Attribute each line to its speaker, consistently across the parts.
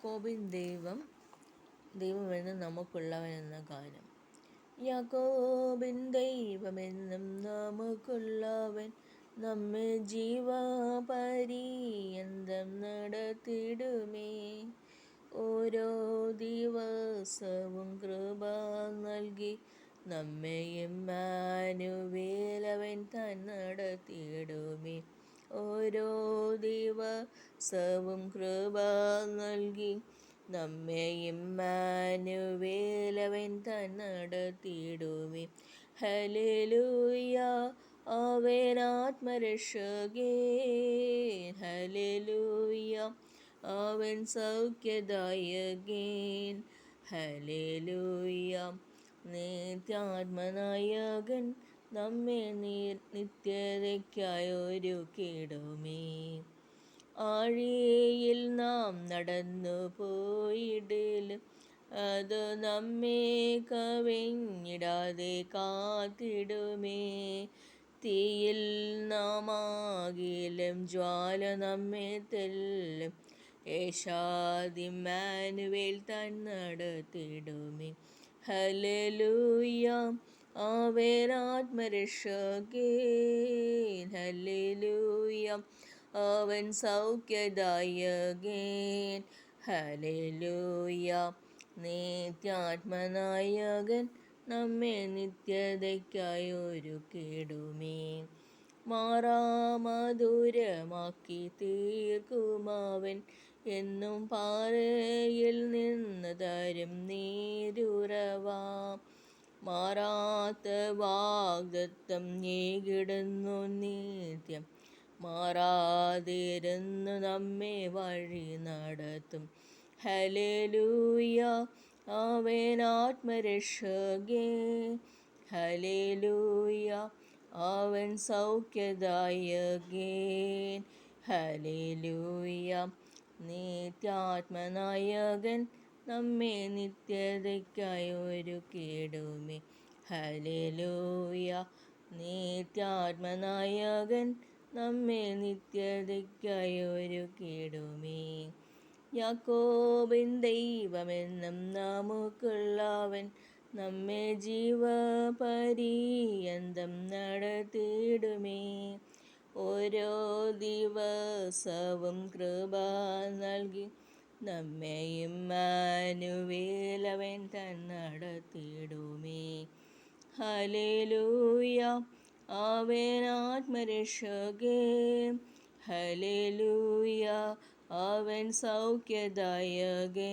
Speaker 1: യാക്കോബിൻ ദൈവമെന്നും നമുക്കുള്ളവനെന്ന ഗാനം. യാക്കോബിൻ ദൈവമെന്നും നമുക്കുള്ളവൻ, നമ്മെ ജീവപര്യന്തം നടത്തിടുമേ. ഓരോ ദിവസവും കൃപ നൽകി നമ്മെ ഇമ്മാനുവേൽ അവൻ താൻ നടത്തിടുമേ. ഓരോ ദിവസവും കൃപ നൽകി നമ്മെ ഇമ്മാനുവേൽ അവൻ താൻ നടത്തിടുമേ. ഹല്ലേലൂയ, അവൻ ആത്മരക്ഷകൻ. ഹല്ലേലൂയ, അവൻ സൗഖ്യദായകൻ. ഹല്ലേലൂയ, നിത്യാത്മനായകൻ നമ്മെ നിത്യതയ്ക്കായി ഒരുക്കിടുമേ. ആഴിയിൽ നാം നടന്നു പോയിടിലും അത് നമ്മെ കവിഞ്ഞിടാതെ കാത്തിടുമേ. തീയിൽ നാം ആകിലും ജ്വാല നമ്മെ തെല്ലും ഏഷാദിമ്മാനുവേൽ താൻ നടത്തിടുമേ. ഹല്ലേലൂയ, അവൻ ആത്മരക്ഷകൻ. ഹല്ലേലൂയ, അവൻ സൗഖ്യദായകൻ. ഹല്ലേലൂയ, നിത്യാത്മനായകൻ നമ്മെ നിത്യതയ്ക്കായി ഒരുക്കിടുമേ. മാറാമധുരമാക്കി തീർക്കുമവൻ എന്നും പാറയിൽ നിന്ന് തരും നീരുറവാം. മാറാത്ത വാഗ്ദത്തം ഏകിടുന്നു നിത്യം, മാറാതിരുന്നു നമ്മെ വഴി നടത്തും. ഹല്ലേലൂയ, അവൻ ആത്മരക്ഷകൻ. ഹല്ലേലൂയ, അവൻ സൗഖ്യദായകൻ. ഹല്ലേലൂയ, നിത്യാത്മനായകൻ നമ്മെ നിത്യതയ്ക്കായി ഒരുക്കിടുമേ. ഹല്ലേലൂയ, നിത്യാത്മനായകൻ നമ്മെ നിത്യതയ്ക്കായി ഒരുക്കിടുമേ. യാക്കോബിൻ ദൈവമെന്നും നമുക്കുള്ളവൻ, നമ്മെ ജീവപര്യന്തം നടത്തിടുമേ. ഓരോ ദിവസവും കൃപ നൽകി നമ്മെ ഇമ്മാനുവേൽ അവൻ താൻ നടത്തിടുമേ. ഹല്ലേലൂയ, അവൻ ആത്മരക്ഷകൻ. ഹല്ലേലൂയ, അവൻ സൗഖ്യദായകൻ.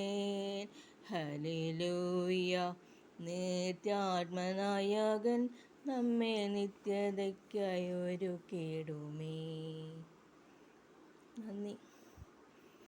Speaker 1: ഹല്ലേലൂയ, നിത്യാത്മനായകൻ നമ്മെ നിത്യതയ്ക്കായി ഒരുക്കിടുമേ. നന്ദി.